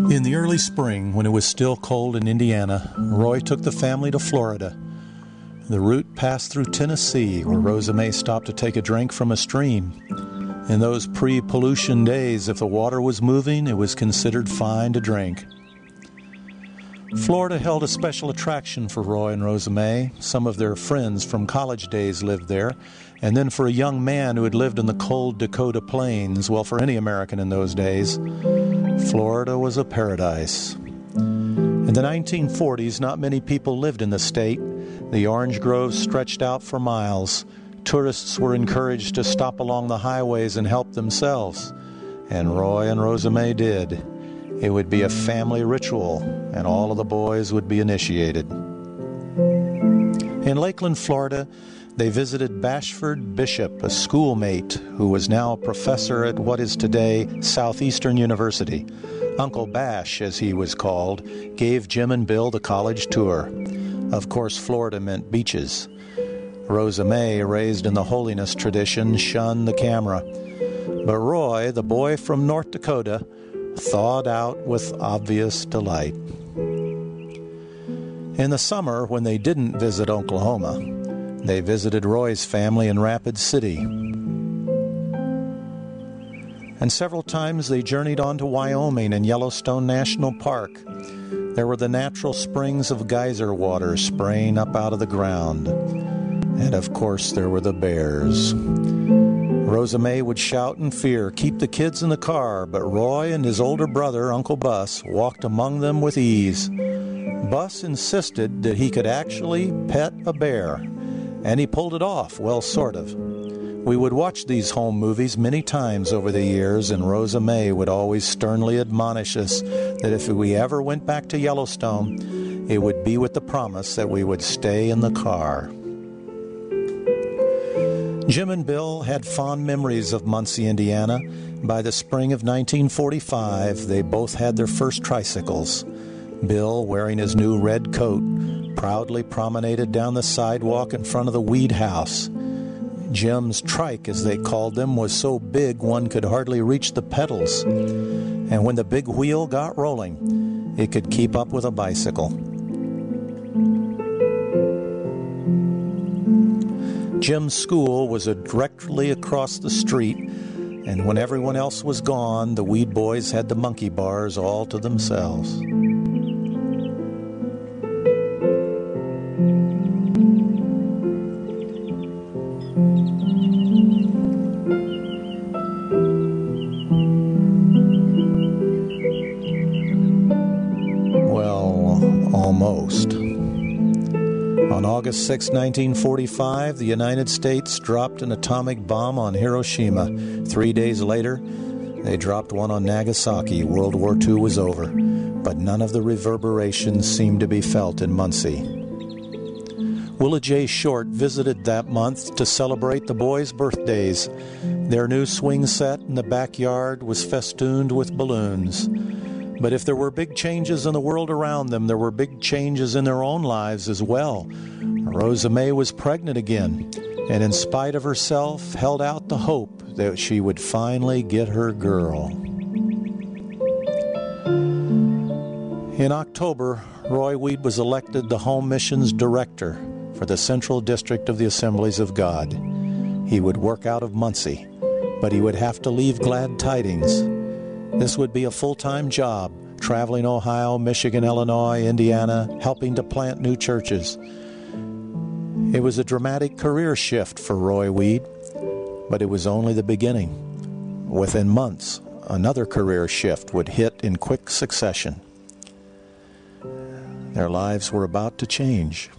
In the early spring, when it was still cold in Indiana, Roy took the family to Florida. The route passed through Tennessee, where Rosa May stopped to take a drink from a stream. In those pre-pollution days, if the water was moving, it was considered fine to drink. Florida held a special attraction for Roy and Rosa May. Some of their friends from college days lived there, and then for a young man who had lived in the cold Dakota plains, well, for any American in those days, Florida was a paradise. In the 1940s, not many people lived in the state. The orange groves stretched out for miles. Tourists were encouraged to stop along the highways and help themselves. And Roy and Rosa May did. It would be a family ritual, and all of the boys would be initiated. In Lakeland, Florida, they visited Bashford Bishop, a schoolmate who was now a professor at what is today Southeastern University. Uncle Bash, as he was called, gave Jim and Bill the college tour. Of course, Florida meant beaches. Rosa May, raised in the holiness tradition, shunned the camera. But Roy, the boy from North Dakota, thawed out with obvious delight. In the summer, when they didn't visit Oklahoma, they visited Roy's family in Rapid City. And several times they journeyed on to Wyoming and Yellowstone National Park. There were the natural springs of geyser water spraying up out of the ground. And of course there were the bears. Rosa May would shout in fear, "Keep the kids in the car," but Roy and his older brother, Uncle Bus, walked among them with ease. Bus insisted that he could actually pet a bear, and he pulled it off, well, sort of. We would watch these home movies many times over the years, and Rosa May would always sternly admonish us that if we ever went back to Yellowstone, it would be with the promise that we would stay in the car. Jim and Bill had fond memories of Muncie, Indiana. By the spring of 1945, they both had their first tricycles. Bill, wearing his new red coat, proudly promenaded down the sidewalk in front of the Wead house. Jim's trike, as they called them, was so big one could hardly reach the pedals. And when the big wheel got rolling, it could keep up with a bicycle. Jim's school was directly across the street, and when everyone else was gone, the Wead boys had the monkey bars all to themselves. Well, almost. On August 6, 1945, the United States dropped an atomic bomb on Hiroshima. 3 days later, they dropped one on Nagasaki. World War II was over, but none of the reverberations seemed to be felt in Muncie. Willa J. Short visited that month to celebrate the boys' birthdays. Their new swing set in the backyard was festooned with balloons. But if there were big changes in the world around them, there were big changes in their own lives as well. Rosa May was pregnant again, and in spite of herself, held out the hope that she would finally get her girl. In October, Roy Wead was elected the Home Missions Director for the Central District of the Assemblies of God. He would work out of Muncie, but he would have to leave Glad Tidings. This would be a full-time job, traveling Ohio, Michigan, Illinois, Indiana, helping to plant new churches. It was a dramatic career shift for Roy Wead, but it was only the beginning. Within months, another career shift would hit in quick succession. Their lives were about to change.